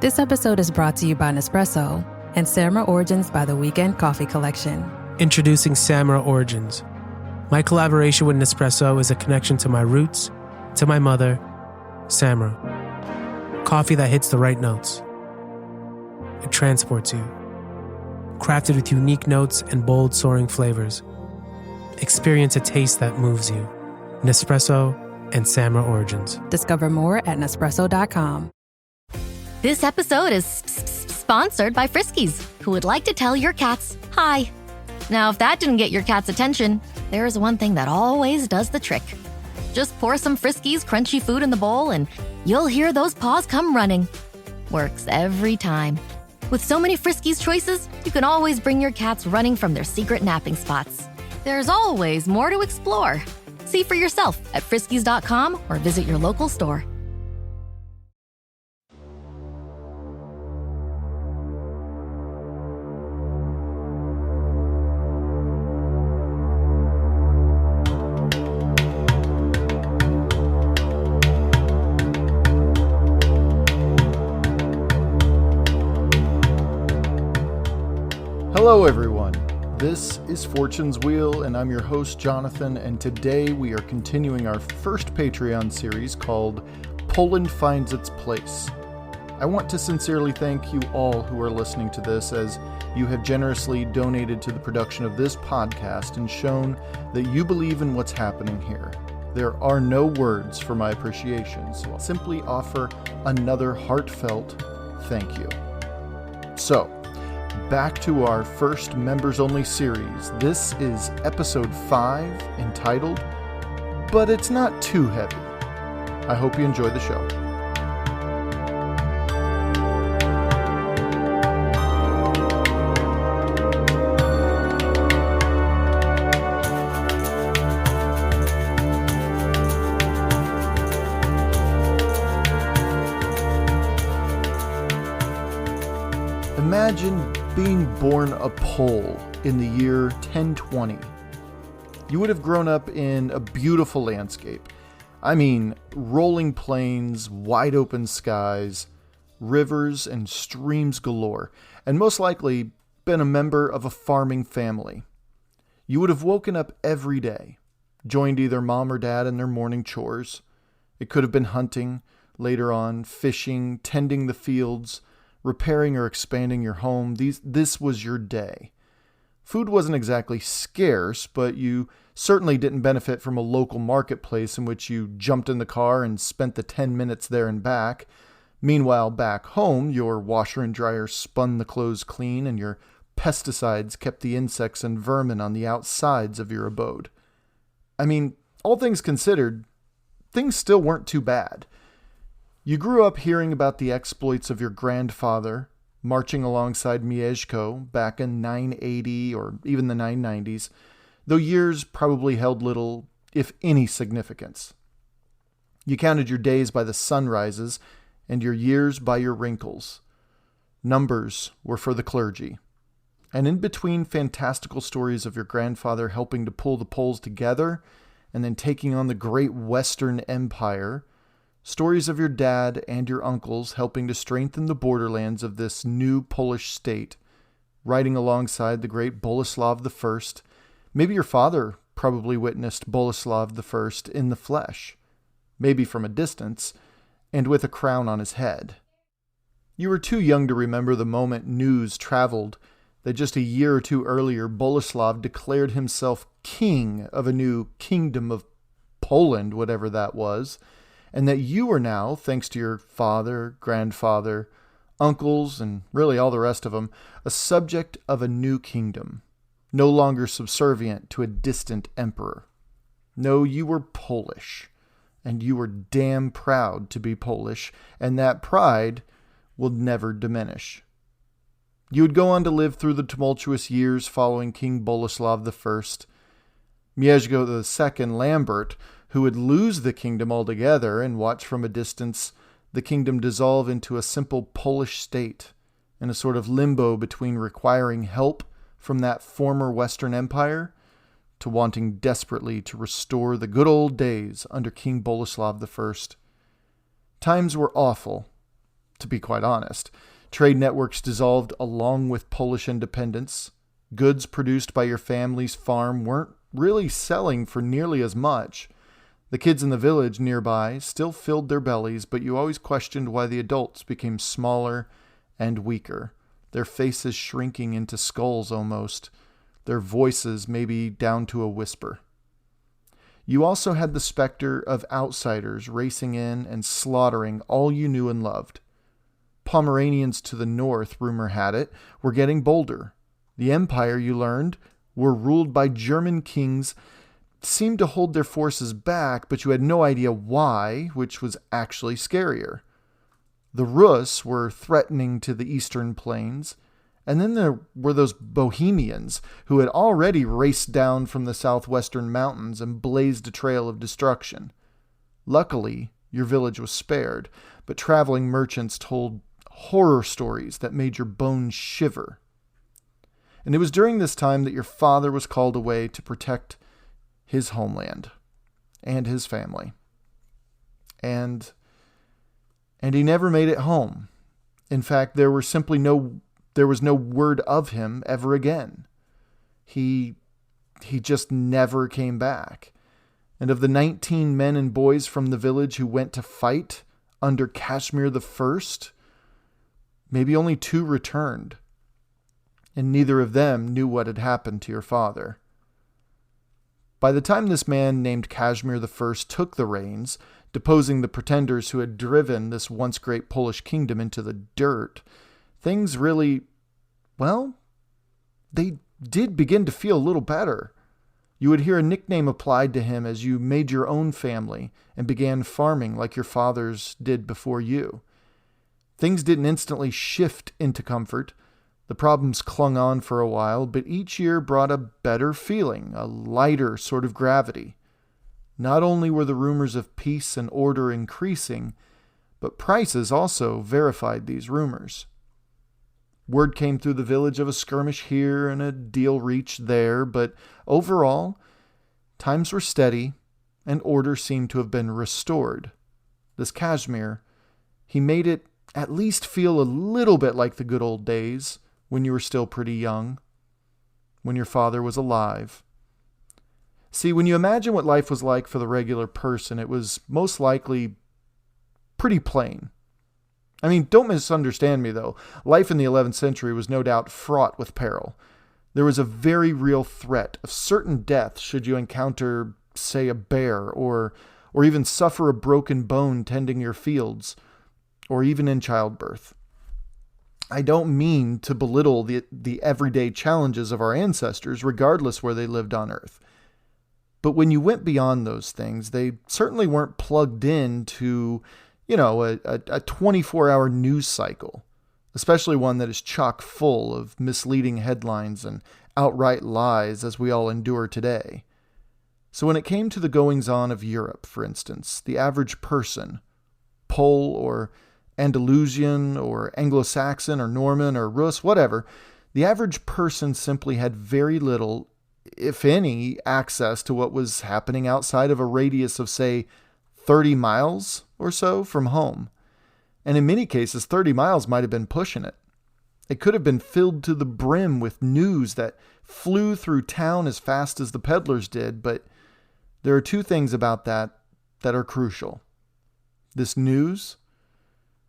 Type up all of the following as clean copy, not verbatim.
This episode is brought to you by Nespresso and Samra Origins by the Weekend Coffee Collection. Introducing Samra Origins. My collaboration with Nespresso is a connection to my roots, to my mother, Samra. Coffee that hits the right notes. It transports you. Crafted with unique notes and bold, soaring flavors. Experience a taste that moves you. Nespresso and Samra Origins. Discover more at Nespresso.com. This episode is sponsored by Friskies, who would like to tell your cats hi. Now, if that didn't get your cat's attention, there is one thing that always does the trick. Just pour some Friskies crunchy food in the bowl and you'll hear those paws come running. Works every time. With so many Friskies choices, you can always bring your cats running from their secret napping spots. There's always more to explore. See for yourself at friskies.com or visit your local store. Hello everyone, this is Fortune's Wheel and I'm your host Jonathan, and today we are continuing our first Patreon series called Poland Finds Its Place. I want to sincerely thank you all who are listening to this, as you have generously donated to the production of this podcast and shown that you believe in what's happening here. There are no words for my appreciation, so I'll simply offer another heartfelt thank you. So, back to our first members-only series. This is episode 5, entitled, But It's Not Too Heavy. I hope you enjoy the show. Imagine being born a Pole in the year 1020. You would have grown up in a beautiful landscape. I mean, rolling plains, wide open skies, rivers and streams galore, and most likely been a member of a farming family. You would have woken up every day, joined either mom or dad in their morning chores. It could have been hunting, later on fishing, tending the fields, repairing or expanding your home. This was your day. Food wasn't exactly scarce, but you certainly didn't benefit from a local marketplace in which you jumped in the car and spent the 10 minutes there and back. Meanwhile, back home, your washer and dryer spun the clothes clean and your pesticides kept the insects and vermin on the outsides of your abode. I mean, all things considered, things still weren't too bad. You grew up hearing about the exploits of your grandfather, marching alongside Mieszko back in 980 or even the 990s, though years probably held little, if any, significance. You counted your days by the sunrises and your years by your wrinkles. Numbers were for the clergy. And in between fantastical stories of your grandfather helping to pull the Poles together and then taking on the great Western Empire, stories of your dad and your uncles helping to strengthen the borderlands of this new Polish state, riding alongside the great Boleslav I. Maybe your father probably witnessed Boleslav I in the flesh, maybe from a distance, and with a crown on his head. You were too young to remember the moment news traveled that just a year or two earlier Boleslav declared himself king of a new kingdom of Poland, whatever that was, and that you are now, thanks to your father, grandfather, uncles, and really all the rest of them, a subject of a new kingdom, no longer subservient to a distant emperor. No, you were Polish, and you were damn proud to be Polish, and that pride will never diminish. You would go on to live through the tumultuous years following King Boleslav I. Mieszko II Lambert, who would lose the kingdom altogether and watch from a distance the kingdom dissolve into a simple Polish state in a sort of limbo between requiring help from that former Western Empire to wanting desperately to restore the good old days under King Boleslav I. Times were awful, to be quite honest. Trade networks dissolved along with Polish independence. Goods produced by your family's farm weren't really selling for nearly as much. The kids in the village nearby still filled their bellies, but you always questioned why the adults became smaller and weaker, their faces shrinking into skulls almost, their voices maybe down to a whisper. You also had the specter of outsiders racing in and slaughtering all you knew and loved. Pomeranians to the north, rumor had it, were getting bolder. The empire, you learned, were ruled by German kings, seemed to hold their forces back, but you had no idea why, which was actually scarier. The Rus were threatening to the eastern plains, and then there were those Bohemians who had already raced down from the southwestern mountains and blazed a trail of destruction. Luckily, your village was spared, but traveling merchants told horror stories that made your bones shiver. And it was during this time that your father was called away to protect his homeland and his family. And he never made it home. In fact, there was no word of him ever again. He just never came back. And of the 19 men and boys from the village who went to fight under Casimir the First, maybe only 2 returned. And neither of them knew what had happened to your father. By the time this man named Casimir the First took the reins, deposing the pretenders who had driven this once great Polish kingdom into the dirt, things really, well, they did begin to feel a little better. You would hear a nickname applied to him as you made your own family and began farming like your fathers did before you. Things didn't instantly shift into comfort. The problems clung on for a while, but each year brought a better feeling, a lighter sort of gravity. Not only were the rumors of peace and order increasing, but prices also verified these rumors. Word came through the village of a skirmish here and a deal reached there, but overall, times were steady and order seemed to have been restored. This Casimir, he made it at least feel a little bit like the good old days when you were still pretty young, when your father was alive. See, when you imagine what life was like for the regular person, it was most likely pretty plain. I mean, don't misunderstand me, though. Life in the 11th century was no doubt fraught with peril. There was a very real threat of certain death should you encounter, say, a bear, or even suffer a broken bone tending your fields, or even in childbirth. I don't mean to belittle the everyday challenges of our ancestors, regardless where they lived on Earth. But when you went beyond those things, they certainly weren't plugged into, a 24-hour news cycle, especially one that is chock full of misleading headlines and outright lies as we all endure today. So when it came to the goings-on of Europe, for instance, the average person, Pole or Andalusian or Anglo-Saxon or Norman or Rus, whatever, the average person simply had very little, if any, access to what was happening outside of a radius of, say, 30 miles or so from home. And in many cases, 30 miles might have been pushing it. It could have been filled to the brim with news that flew through town as fast as the peddlers did, but there are 2 things about that are crucial. This news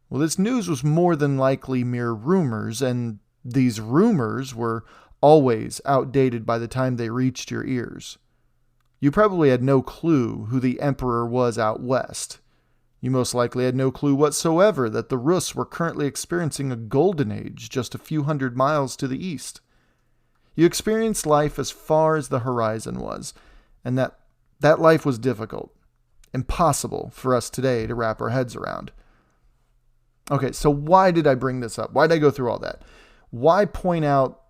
was more than likely mere rumors, and these rumors were always outdated by the time they reached your ears. You probably had no clue who the emperor was out west. You most likely had no clue whatsoever that the Rus were currently experiencing a golden age just a few hundred miles to the east. You experienced life as far as the horizon was, and that life was difficult, impossible for us today to wrap our heads around. Okay, so why did I bring this up? Why did I go through all that? Why point out,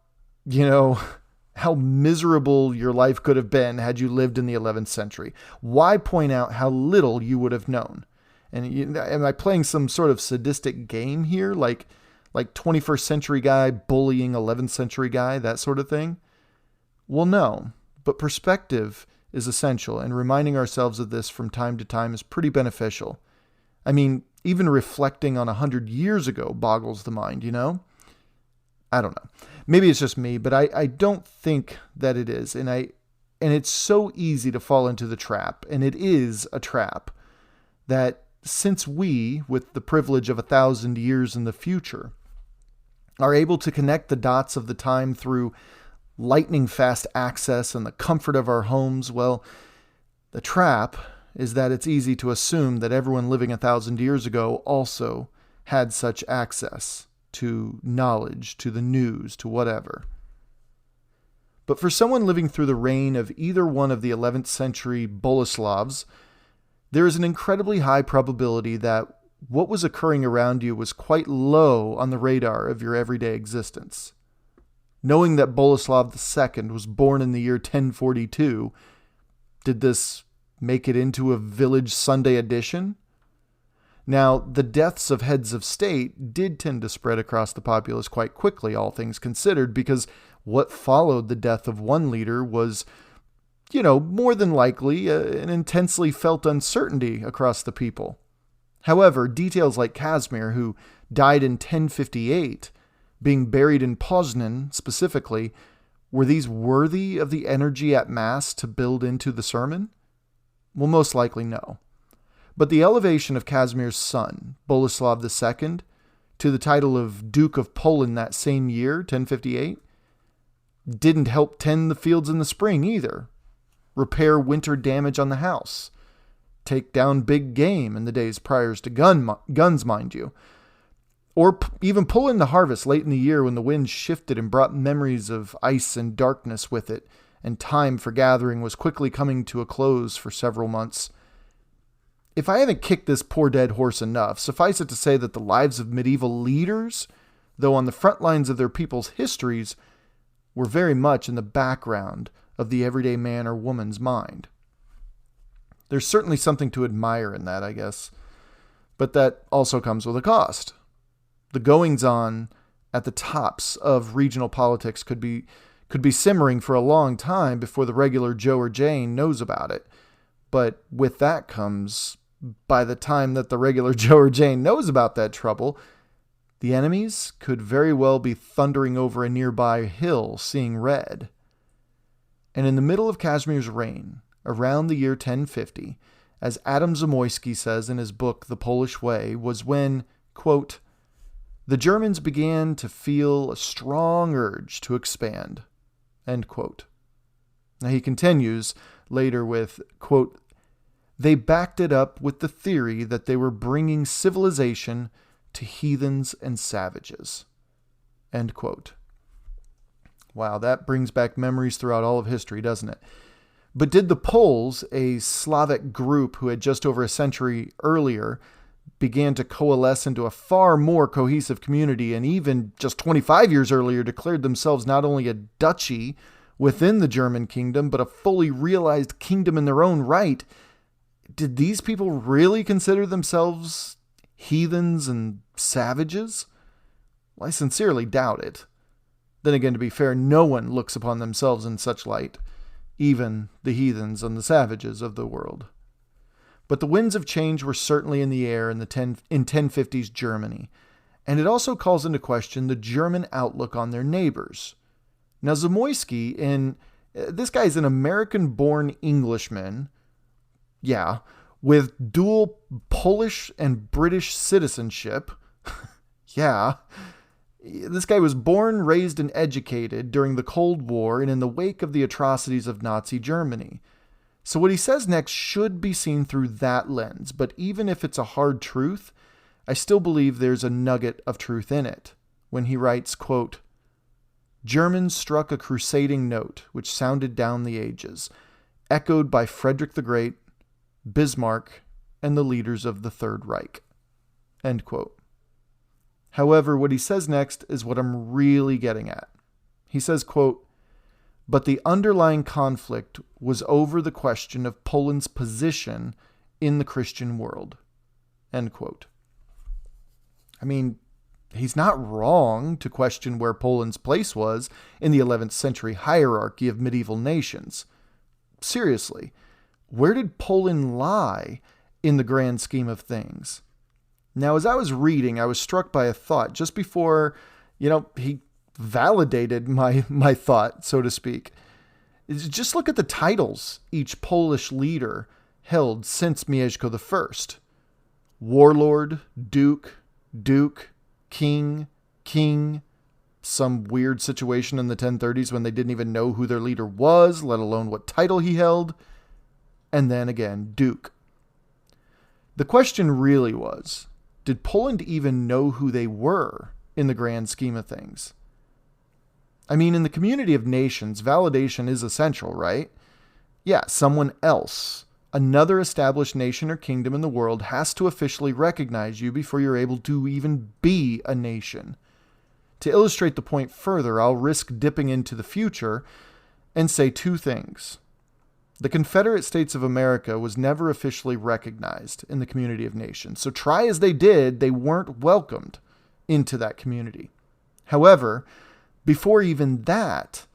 how miserable your life could have been had you lived in the 11th century? Why point out how little you would have known? And am I playing some sort of sadistic game here, like 21st century guy bullying 11th century guy, that sort of thing? Well, no, but perspective is essential, and reminding ourselves of this from time to time is pretty beneficial. I mean, even reflecting on 100 years ago boggles the mind, you know? I don't know. Maybe it's just me, but I don't think that it is. And it's so easy to fall into the trap, and it is a trap, that since we, with the privilege of 1,000 years in the future, are able to connect the dots of the time through lightning fast access and the comfort of our homes, well, the trap is that it's easy to assume that everyone living 1,000 years ago also had such access to knowledge, to the news, to whatever. But for someone living through the reign of either one of the 11th century Boleslavs, there is an incredibly high probability that what was occurring around you was quite low on the radar of your everyday existence. Knowing that Boleslav II was born in the year 1042, did this make it into a village Sunday edition? Now, the deaths of heads of state did tend to spread across the populace quite quickly, all things considered, because what followed the death of one leader was, more than likely an intensely felt uncertainty across the people. However, details like Casimir, who died in 1058, being buried in Poznan specifically, were these worthy of the energy at Mass to build into the sermon? Well, most likely no. But the elevation of Casimir's son, Boleslav II, to the title of Duke of Poland that same year, 1058, didn't help tend the fields in the spring either, repair winter damage on the house, take down big game in the days prior to guns, mind you, or even pull in the harvest late in the year when the wind shifted and brought memories of ice and darkness with it, and time for gathering was quickly coming to a close for several months. If I haven't kicked this poor dead horse enough, suffice it to say that the lives of medieval leaders, though on the front lines of their people's histories, were very much in the background of the everyday man or woman's mind. There's certainly something to admire in that, I guess, but that also comes with a cost. The goings-on at the tops of regional politics could be simmering for a long time before the regular Joe or Jane knows about it. But with that comes, by the time that the regular Joe or Jane knows about that trouble, the enemies could very well be thundering over a nearby hill, seeing red. And in the middle of Casimir's reign, around the year 1050, as Adam Zamoyski says in his book The Polish Way, was when, quote, the Germans began to feel a strong urge to expand, end quote. Now he continues later with, quote, they backed it up with the theory that they were bringing civilization to heathens and savages, end quote. Wow, that brings back memories throughout all of history, doesn't it? But did the Poles, a Slavic group who had just over a century earlier began to coalesce into a far more cohesive community, and even just 25 years earlier declared themselves not only a duchy within the German kingdom, but a fully realized kingdom in their own right, did these people really consider themselves heathens and savages? Well, I sincerely doubt it. Then again, to be fair, no one looks upon themselves in such light, even the heathens and the savages of the world. But the winds of change were certainly in the air in 1050s Germany, and it also calls into question the German outlook on their neighbors. Now, Zamoyski, this guy's an American-born Englishman, with dual Polish and British citizenship. This guy was born, raised, and educated during the Cold War and in the wake of the atrocities of Nazi Germany. So what he says next should be seen through that lens, but even if it's a hard truth, I still believe there's a nugget of truth in it. When he writes, quote, Germans struck a crusading note which sounded down the ages, echoed by Frederick the Great, Bismarck, and the leaders of the Third Reich, end quote. However, what he says next is what I'm really getting at. He says, quote, but the underlying conflict was over the question of Poland's position in the Christian world, end quote. I mean, he's not wrong to question where Poland's place was in the 11th century hierarchy of medieval nations. Seriously, where did Poland lie in the grand scheme of things? Now, as I was reading, I was struck by a thought just before, he validated my thought, so to speak. Just look at the titles each Polish leader held since Mieszko I. Warlord, Duke, King, some weird situation in the 1030s when they didn't even know who their leader was, let alone what title he held, and then again, Duke. The question really was, did Poland even know who they were in the grand scheme of things? I mean, in the community of nations, validation is essential, right? Yeah, someone else, another established nation or kingdom in the world has to officially recognize you before you're able to even be a nation. To illustrate the point further, I'll risk dipping into the future and say two things. The Confederate States of America was never officially recognized in the community of nations, so try as they did, they weren't welcomed into that community. However, before even that,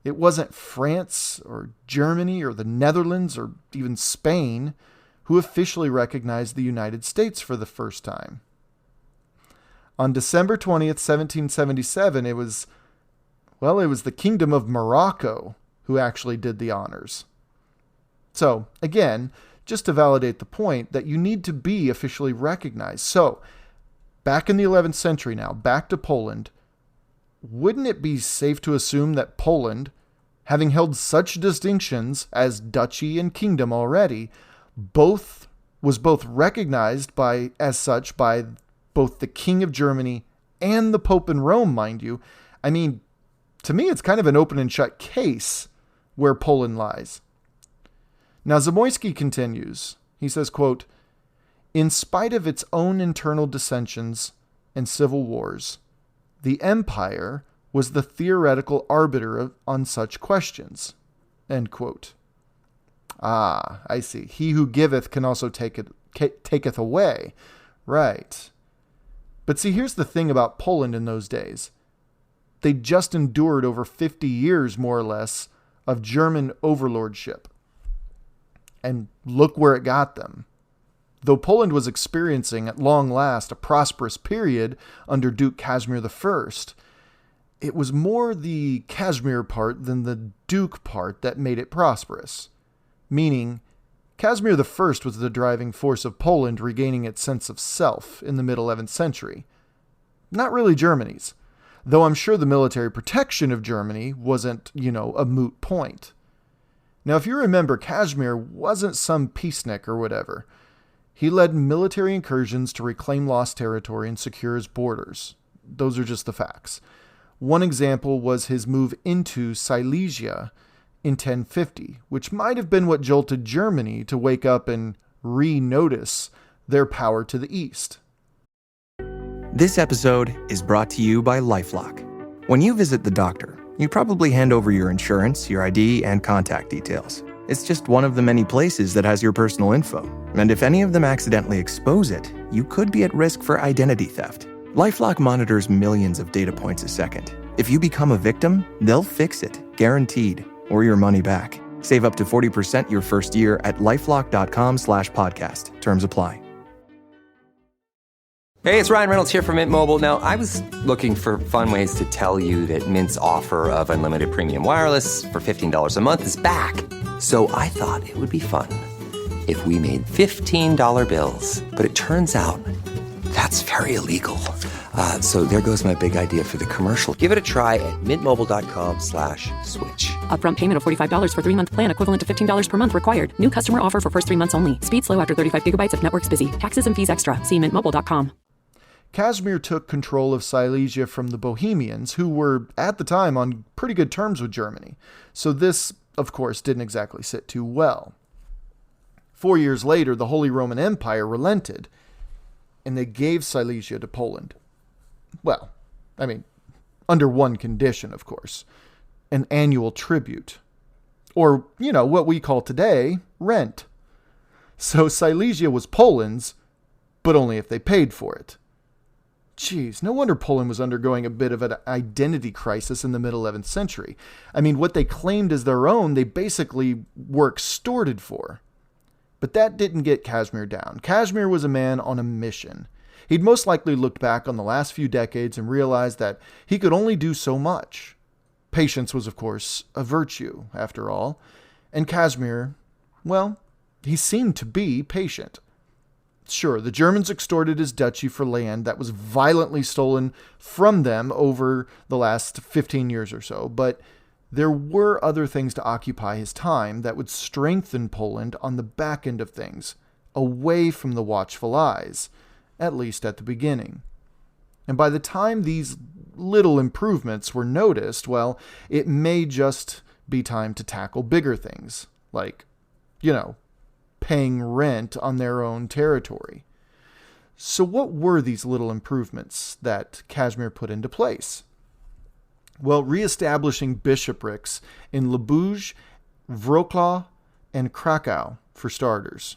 it wasn't France or Germany or the Netherlands or even Spain who officially recognized the United States for the first time. On December 20th, 1777, it was the Kingdom of Morocco who actually did the honors. So, again, just to validate the point that you need to be officially recognized. So, back in the 11th century now, back to Poland, wouldn't it be safe to assume that Poland, having held such distinctions as duchy and kingdom already, was both recognized as such by both the King of Germany and the Pope in Rome, mind you? I mean, to me, it's kind of an open and shut case where Poland lies. Now, Zamoyski continues. He says, quote, "In spite of its own internal dissensions and civil wars, the empire was the theoretical arbiter on such questions." End quote. Ah, I see. He who giveth can also taketh away. Right. But see, here's the thing about Poland in those days. They just endured over 50 years, more or less, of German overlordship. And look where it got them. Though Poland was experiencing, at long last, a prosperous period under Duke Casimir I, it was more the Casimir part than the Duke part that made it prosperous. Meaning, Casimir I was the driving force of Poland regaining its sense of self in the mid-11th century. Not really Germany's, though I'm sure the military protection of Germany wasn't, a moot point. Now, if you remember, Casimir wasn't some peacenik or whatever. He led military incursions to reclaim lost territory and secure his borders. Those are just the facts. One example was his move into Silesia in 1050, which might have been what jolted Germany to wake up and re-notice their power to the east. This episode is brought to you by LifeLock. When you visit the doctor, you probably hand over your insurance, your ID, and contact details. It's just one of the many places that has your personal info. And if any of them accidentally expose it, you could be at risk for identity theft. LifeLock monitors millions of data points a second. If you become a victim, they'll fix it, guaranteed, or your money back. Save up to 40% your first year at lifelock.com/podcast. Terms apply. Hey, it's Ryan Reynolds here from Mint Mobile. Now, I was looking for fun ways to tell you that Mint's offer of unlimited premium wireless for $15 a month is back. So I thought it would be fun if we made $15 bills. But it turns out that's very illegal. So there goes my big idea for the commercial. Give it a try at mintmobile.com/switch. Upfront payment of $45 for 3-month plan, equivalent to $15 per month required. New customer offer for first 3 months only. Speed slow after 35 gigabytes if network's busy. Taxes and fees extra. See mintmobile.com. Casimir took control of Silesia from the Bohemians, who were, at the time, on pretty good terms with Germany. So this, of course, didn't exactly sit too well. 4 years later, the Holy Roman Empire relented, and they gave Silesia to Poland. Well, under one condition, of course. An annual tribute. Or, what we call today, rent. So Silesia was Poland's, but only if they paid for it. Geez, no wonder Poland was undergoing a bit of an identity crisis in the mid-11th century. What they claimed as their own, they basically were extorted for. But that didn't get Casimir down. Casimir was a man on a mission. He'd most likely looked back on the last few decades and realized that he could only do so much. Patience was, of course, a virtue, after all, and Casimir, well, he seemed to be patient. Sure, the Germans extorted his duchy for land that was violently stolen from them over the last 15 years or so, but there were other things to occupy his time that would strengthen Poland on the back end of things, away from the watchful eyes, at least at the beginning. And by the time these little improvements were noticed, well, it may just be time to tackle bigger things, like, paying rent on their own territory. So what were these little improvements that Casimir put into place? Well, reestablishing bishoprics in Lubusz, Wrocław, and Krakow, for starters.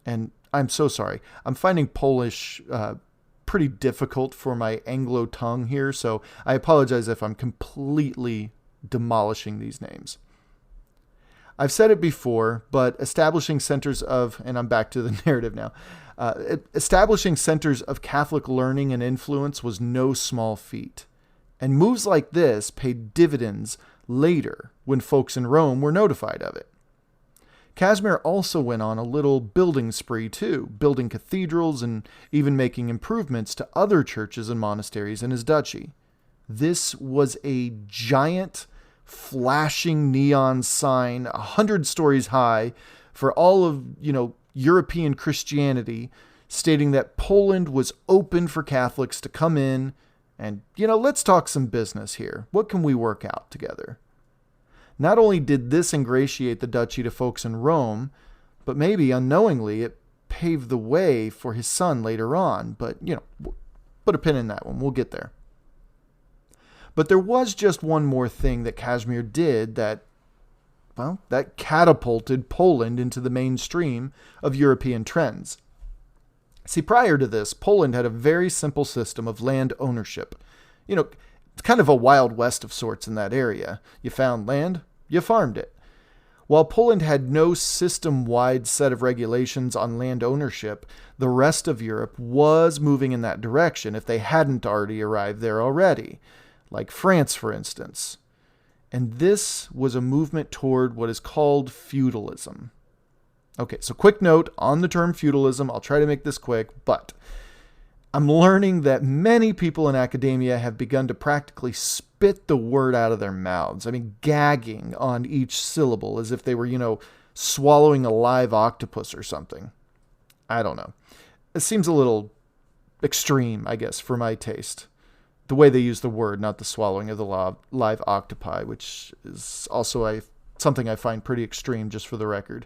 And I'm so sorry. I'm finding Polish pretty difficult for my Anglo tongue here, so I apologize if I'm completely demolishing these names. I've said it before, but establishing centers of, and I'm back to the narrative now, establishing centers of Catholic learning and influence was no small feat. And moves like this paid dividends later when folks in Rome were notified of it. Casimir also went on a little building spree too, building cathedrals and even making improvements to other churches and monasteries in his duchy. This was a giant flashing neon sign 100 stories high for all of, European Christianity, stating that Poland was open for Catholics to come in and, let's talk some business here. What can we work out together? Not only did this ingratiate the duchy to folks in Rome, but maybe unknowingly it paved the way for his son later on. But, put a pin in that one. We'll get there. But there was just one more thing that Casimir did that catapulted Poland into the mainstream of European trends. See, prior to this, Poland had a very simple system of land ownership. It's kind of a Wild West of sorts in that area. You found land, you farmed it. While Poland had no system-wide set of regulations on land ownership, the rest of Europe was moving in that direction if they hadn't already arrived there already. Like France, for instance. And this was a movement toward what is called feudalism. Okay, so quick note on the term feudalism. I'll try to make this quick, but I'm learning that many people in academia have begun to practically spit the word out of their mouths. I mean, gagging on each syllable as if they were, swallowing a live octopus or something. I don't know. It seems a little extreme, I guess, for my taste. The way they use the word, not the swallowing of the live octopi, which is also something I find pretty extreme, just for the record.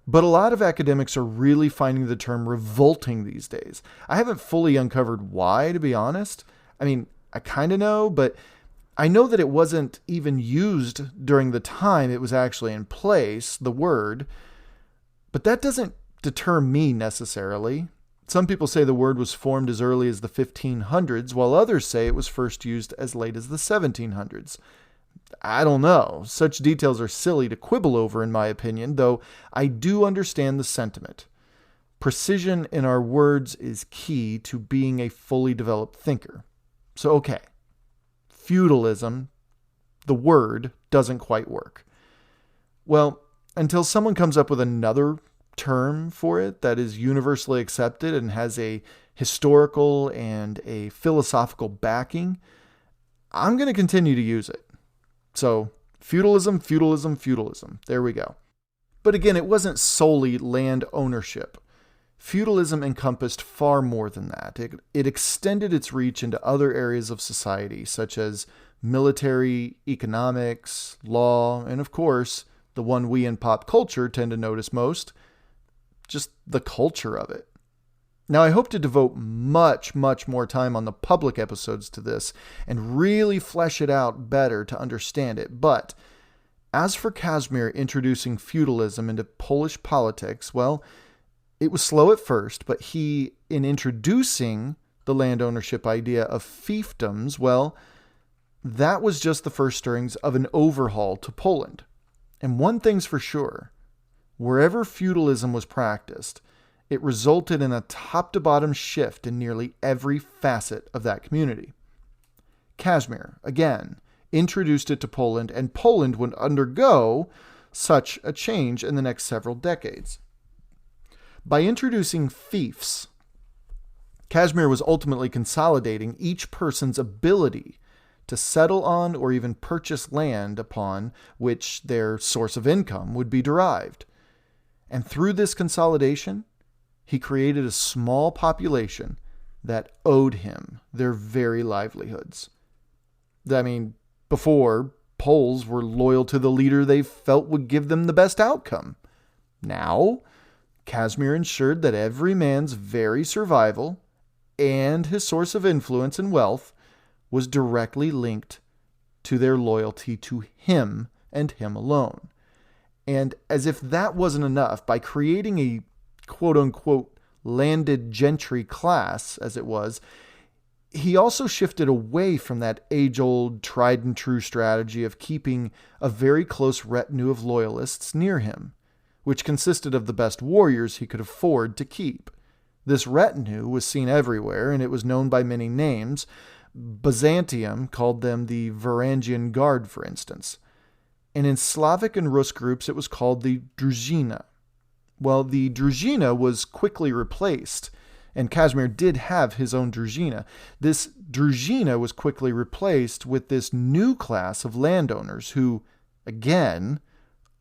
But a lot of academics are really finding the term revolting these days. I haven't fully uncovered why, to be honest. I mean, I kind of know, but I know that it wasn't even used during the time it was actually in place, the word. But that doesn't deter me necessarily. Some people say the word was formed as early as the 1500s, while others say it was first used as late as the 1700s. I don't know. Such details are silly to quibble over, in my opinion, though I do understand the sentiment. Precision in our words is key to being a fully developed thinker. So, okay. Feudalism, the word, doesn't quite work. Well, until someone comes up with another term for it that is universally accepted and has a historical and a philosophical backing, I'm going to continue to use it. So, feudalism, feudalism, feudalism. There we go. But again, it wasn't solely land ownership. Feudalism encompassed far more than that. It extended its reach into other areas of society, such as military, economics, law, and of course, the one we in pop culture tend to notice most, just the culture of it. Now, I hope to devote much, much more time on the public episodes to this and really flesh it out better to understand it. But as for Casimir introducing feudalism into Polish politics, well, it was slow at first, but he, in introducing the land ownership idea of fiefdoms, well, that was just the first stirrings of an overhaul to Poland. And one thing's for sure, wherever feudalism was practiced, it resulted in a top-to-bottom shift in nearly every facet of that community. Casimir, again, introduced it to Poland, and Poland would undergo such a change in the next several decades. By introducing fiefs, Casimir was ultimately consolidating each person's ability to settle on or even purchase land upon which their source of income would be derived. And through this consolidation, he created a small population that owed him their very livelihoods. I mean, before, Poles were loyal to the leader they felt would give them the best outcome. Now, Casimir ensured that every man's very survival and his source of influence and wealth was directly linked to their loyalty to him and him alone. And as if that wasn't enough, by creating a quote-unquote landed gentry class, as it was, he also shifted away from that age-old, tried-and-true strategy of keeping a very close retinue of loyalists near him, which consisted of the best warriors he could afford to keep. This retinue was seen everywhere, and it was known by many names. Byzantium called them the Varangian Guard, for instance. And in Slavic and Rus groups, it was called the Družina. Well, the Družina was quickly replaced, and Casimir did have his own Družina. This Družina was quickly replaced with this new class of landowners who, again,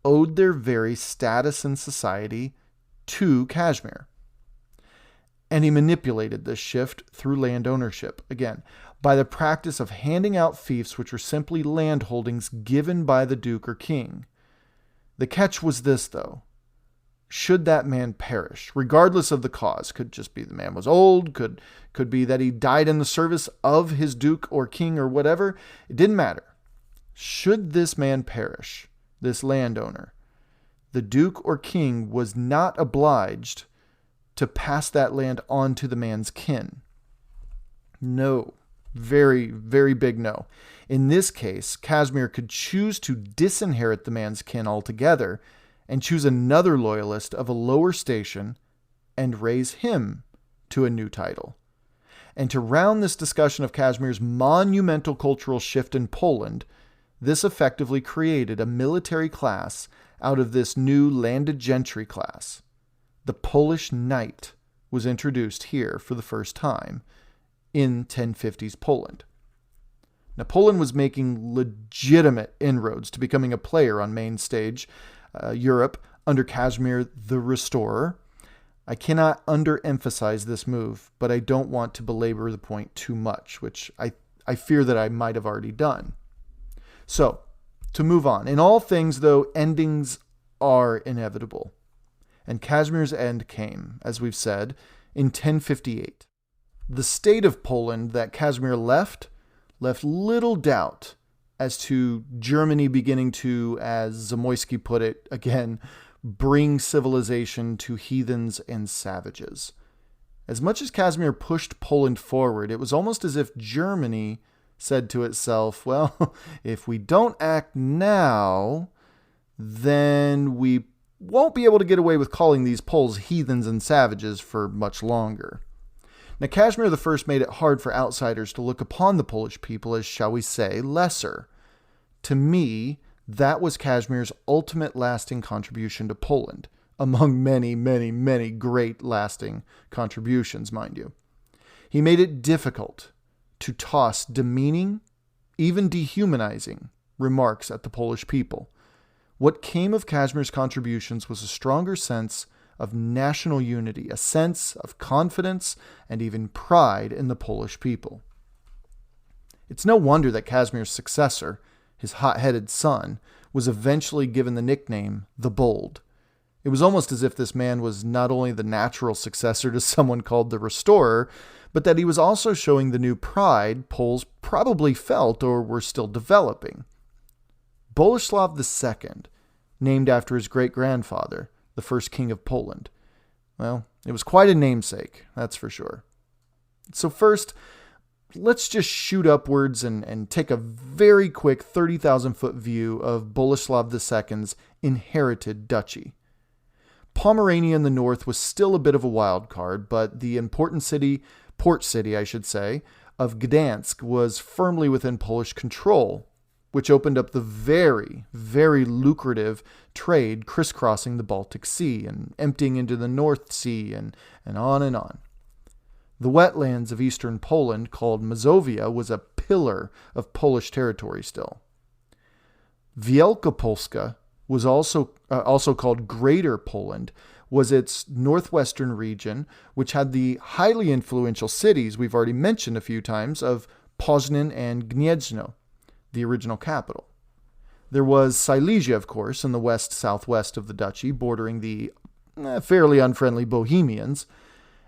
owed their very status in society to Casimir. And he manipulated this shift through land ownership, again, by the practice of handing out fiefs, which were simply land holdings given by the duke or king. The catch was this, though. Should that man perish, regardless of the cause, could just be the man was old, could be that he died in the service of his duke or king or whatever, it didn't matter. Should this man perish, this landowner, the duke or king was not obliged to pass that land on to the man's kin. No. Very, very big no. In this case, Casimir could choose to disinherit the man's kin altogether and choose another loyalist of a lower station and raise him to a new title. And to round this discussion of Casimir's monumental cultural shift in Poland, this effectively created a military class out of this new landed gentry class. The Polish knight was introduced here for the first time in 1050s Poland. Now, Poland was making legitimate inroads to becoming a player on main stage Europe under Casimir the Restorer. I cannot underemphasize this move, but I don't want to belabor the point too much, which I fear that I might have already done. So, to move on. In all things, though, endings are inevitable. And Casimir's end came, as we've said, in 1058. The state of Poland that Casimir left little doubt as to Germany beginning to, as Zamoyski put it, again, bring civilization to heathens and savages. As much as Casimir pushed Poland forward, it was almost as if Germany said to itself, well, if we don't act now, then we won't be able to get away with calling these Poles heathens and savages for much longer. Now, Casimir I made it hard for outsiders to look upon the Polish people as, shall we say, lesser. To me, that was Casimir's ultimate lasting contribution to Poland, among many, many, many great lasting contributions, mind you. He made it difficult to toss demeaning, even dehumanizing remarks at the Polish people. What came of Casimir's contributions was a stronger sense of national unity, a sense of confidence and even pride in the Polish people. It's no wonder that Casimir's successor, his hot-headed son, was eventually given the nickname the Bold. It was almost as if this man was not only the natural successor to someone called the Restorer, but that he was also showing the new pride Poles probably felt or were still developing. Boleslav II, named after his great-grandfather, the first king of Poland. Well, it was quite a namesake, that's for sure. So first, let's just shoot upwards and take a very quick 30,000-foot view of Boleslav II's inherited duchy. Pomerania in the north was still a bit of a wild card, but the important port city, of Gdansk was firmly within Polish control, which opened up the very, very lucrative trade crisscrossing the Baltic Sea and emptying into the North Sea and on and on. The wetlands of eastern Poland, called Mazovia, was a pillar of Polish territory still. Wielkopolska was also called Greater Poland, was its northwestern region, which had the highly influential cities we've already mentioned a few times of Poznan and Gniezno, the original capital. There was Silesia, of course, in the west-southwest of the duchy, bordering the fairly unfriendly Bohemians.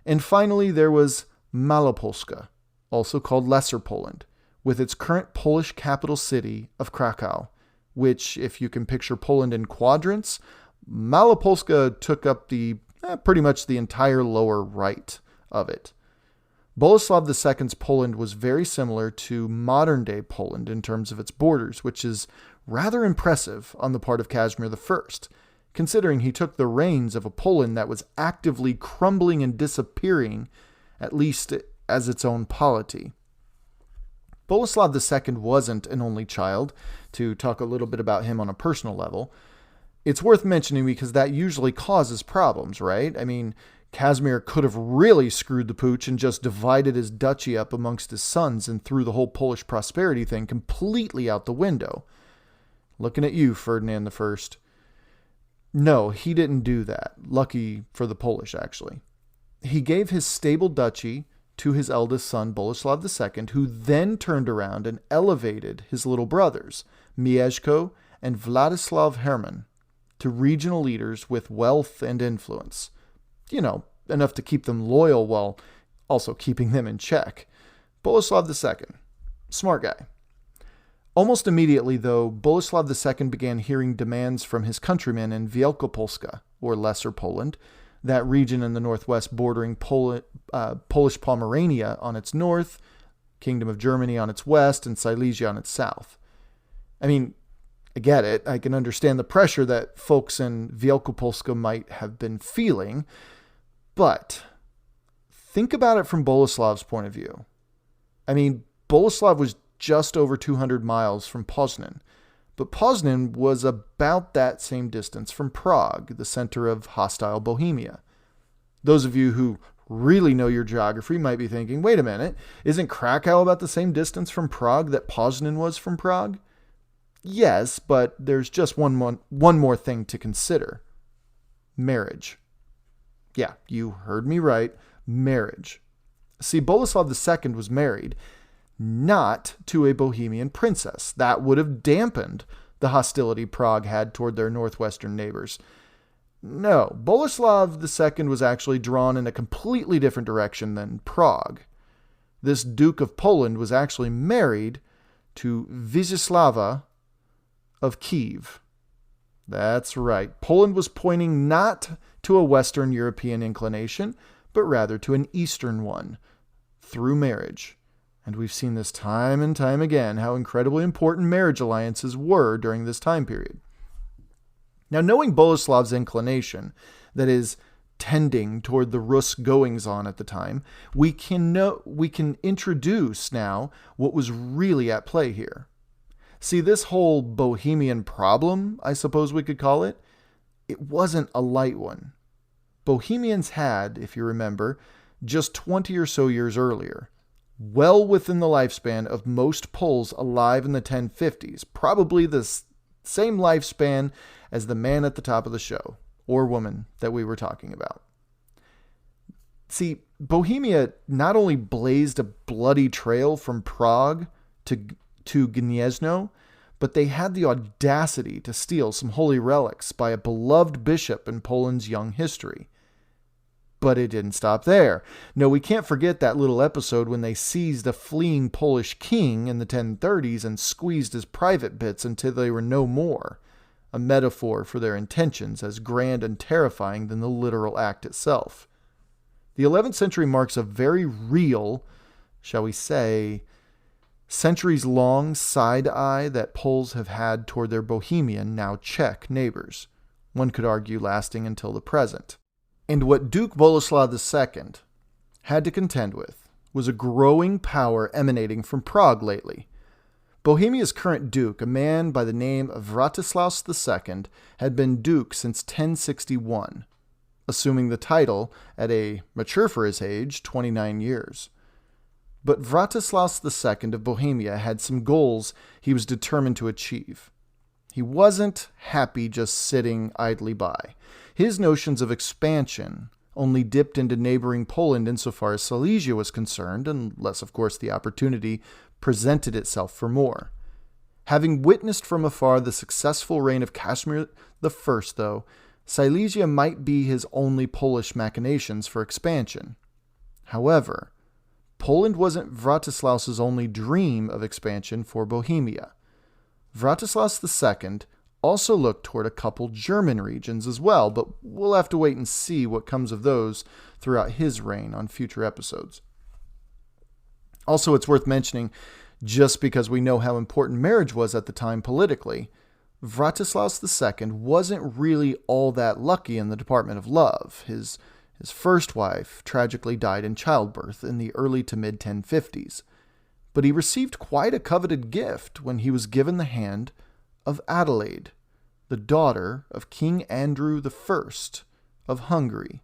And finally, there was Malopolska, also called Lesser Poland, with its current Polish capital city of Krakow, which, if you can picture Poland in quadrants, Malopolska took up pretty much the entire lower right of it. Boleslav II's Poland was very similar to modern-day Poland in terms of its borders, which is rather impressive on the part of Casimir I, considering he took the reins of a Poland that was actively crumbling and disappearing, at least as its own polity. Boleslav II wasn't an only child, to talk a little bit about him on a personal level. It's worth mentioning because that usually causes problems, right? I mean, Casimir could have really screwed the pooch and just divided his duchy up amongst his sons and threw the whole Polish prosperity thing completely out the window. Looking at you, Ferdinand I. No, he didn't do that. Lucky for the Polish, actually. He gave his stable duchy to his eldest son, Boleslav II, who then turned around and elevated his little brothers, Mieszko and Vladislav Herman, to regional leaders with wealth and influence. Enough to keep them loyal while also keeping them in check. Boleslav II, smart guy. Almost immediately, though, Boleslav II began hearing demands from his countrymen in Wielkopolska, or Lesser Poland, that region in the northwest bordering Polish Pomerania on its north, Kingdom of Germany on its west, and Silesia on its south. I mean, I get it. I can understand the pressure that folks in Wielkopolska might have been feeling, but think about it from Boleslav's point of view. I mean, Boleslav was just over 200 miles from Poznan, but Poznan was about that same distance from Prague, the center of hostile Bohemia. Those of you who really know your geography might be thinking, wait a minute, isn't Krakow about the same distance from Prague that Poznan was from Prague? Yes, but there's just one more thing to consider. Marriage. Yeah, you heard me right. Marriage. See, Boleslav II was married not to a Bohemian princess. That would have dampened the hostility Prague had toward their northwestern neighbors. No, Boleslav II was actually drawn in a completely different direction than Prague. This Duke of Poland was actually married to Wisława of Kiev. That's right. Poland was pointing not to a Western European inclination, but rather to an Eastern one, through marriage. And we've seen this time and time again, how incredibly important marriage alliances were during this time period. Now, knowing Boleslav's inclination, that is, tending toward the Rus goings-on at the time, we can introduce now what was really at play here. See, this whole Bohemian problem, I suppose we could call it, it wasn't a light one. Bohemians had, if you remember, just 20 or so years earlier, well within the lifespan of most Poles alive in the 1050s, probably the same lifespan as the man at the top of the show, or woman that we were talking about. See, Bohemia not only blazed a bloody trail from Prague to Gniezno, but they had the audacity to steal some holy relics by a beloved bishop in Poland's young history. But it didn't stop there. No, we can't forget that little episode when they seized a fleeing Polish king in the 1030s and squeezed his private bits until they were no more, a metaphor for their intentions as grand and terrifying than the literal act itself. The 11th century marks a very real, shall we say, centuries-long side-eye that Poles have had toward their Bohemian, now Czech, neighbors. one could argue lasting until the present. And what Duke Boleslav II had to contend with was a growing power emanating from Prague lately. Bohemia's current duke, a man by the name of Vratislaus II, had been duke since 1061, assuming the title at a, mature for his age, 29 years. But Vratislaus II of Bohemia had some goals he was determined to achieve. He wasn't happy just sitting idly by. His notions of expansion only dipped into neighboring Poland insofar as Silesia was concerned, unless, of course, the opportunity presented itself for more. Having witnessed from afar the successful reign of Casimir I, though, Silesia might be his only Polish machinations for expansion. However, Poland wasn't Vratislaus's only dream of expansion for Bohemia. Vratislaus II also looked toward a couple German regions as well, but we'll have to wait and see what comes of those throughout his reign on future episodes. Also, it's worth mentioning, just because we know how important marriage was at the time politically, Vratislaus II wasn't really all that lucky in the department of love. His first wife tragically died in childbirth in the early to mid-1050s, but he received quite a coveted gift when he was given the hand of Adelaide, the daughter of King Andrew I of Hungary.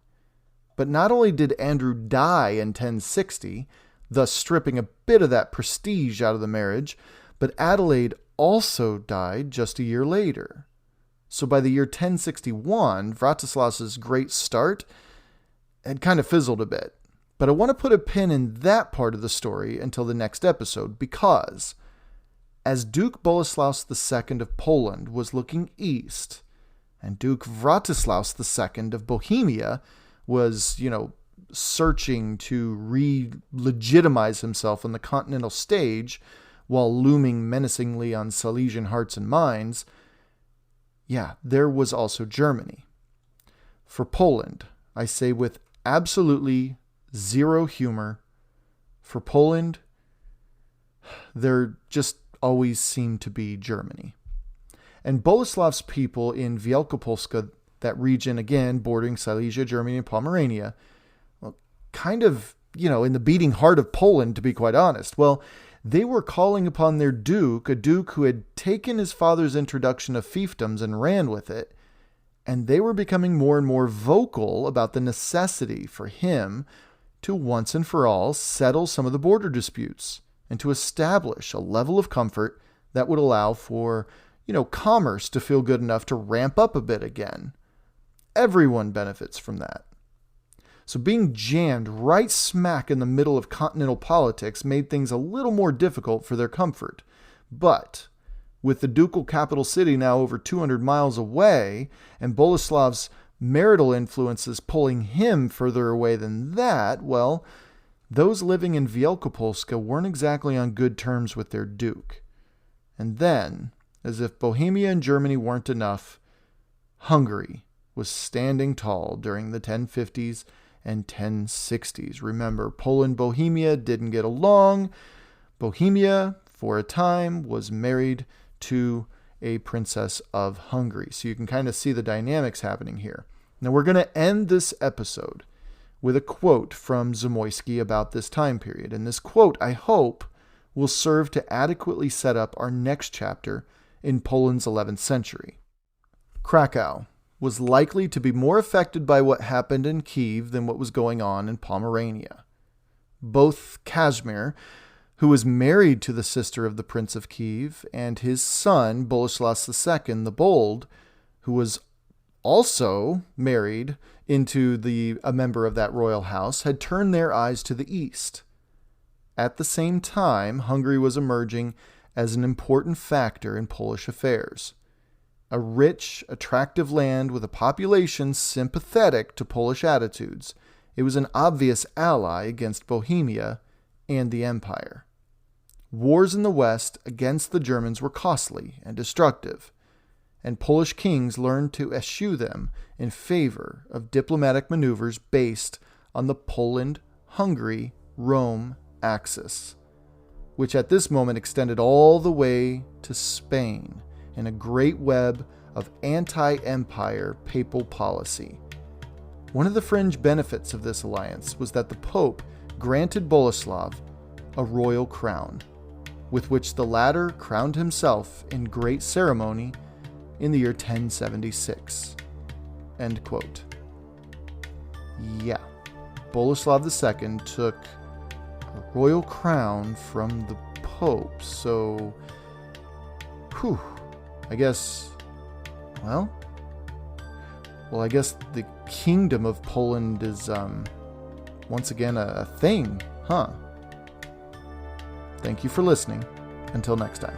But not only did Andrew die in 1060, thus stripping a bit of that prestige out of the marriage, but Adelaide also died just a year later. So by the year 1061, Vratislaus's great start had kind of fizzled a bit. But I want to put a pin in that part of the story until the next episode, because as Duke Boleslaus II of Poland was looking east, and Duke Vratislaus II of Bohemia was, searching to re-legitimize himself on the continental stage while looming menacingly on Silesian hearts and minds, there was also Germany. For Poland, I say with absolutely zero humor, for Poland, there just always seemed to be Germany. And Boleslav's people in Wielkopolska, that region again bordering Silesia, Germany, and Pomerania, kind of, in the beating heart of Poland, to be quite honest. Well, they were calling upon their duke, a duke who had taken his father's introduction of fiefdoms and ran with it, and they were becoming more and more vocal about the necessity for him to once and for all settle some of the border disputes and to establish a level of comfort that would allow for, commerce to feel good enough to ramp up a bit again. Everyone benefits from that. So being jammed right smack in the middle of continental politics made things a little more difficult for their comfort. But with the ducal capital city now over 200 miles away, and Boleslav's marital influences pulling him further away than that, well, those living in Wielkopolska weren't exactly on good terms with their duke. And then, as if Bohemia and Germany weren't enough, Hungary was standing tall during the 1050s and 1060s. Remember, Poland-Bohemia didn't get along. Bohemia, for a time, was married to a princess of Hungary. So you can kind of see the dynamics happening here. Now we're going to end this episode with a quote from Zamoyski about this time period. And this quote, I hope, will serve to adequately set up our next chapter in Poland's 11th century. Krakow was likely to be more affected by what happened in Kiev than what was going on in Pomerania. Both Casimir, who was married to the sister of the Prince of Kiev, and his son, Boleslaus II the Bold, who was also married into a member of that royal house, had turned their eyes to the east. At the same time, Hungary was emerging as an important factor in Polish affairs. A rich, attractive land with a population sympathetic to Polish attitudes, it was an obvious ally against Bohemia and the empire. Wars in the West against the Germans were costly and destructive, and Polish kings learned to eschew them in favor of diplomatic maneuvers based on the Poland-Hungary-Rome axis, which at this moment extended all the way to Spain in a great web of anti-empire papal policy. One of the fringe benefits of this alliance was that the Pope granted Boleslav a royal crown, with which the latter crowned himself in great ceremony in the year 1076. End quote. Yeah, Boleslav II took a royal crown from the Pope, so... I guess the Kingdom of Poland is, once again a thing, huh? Thank you for listening. Until next time.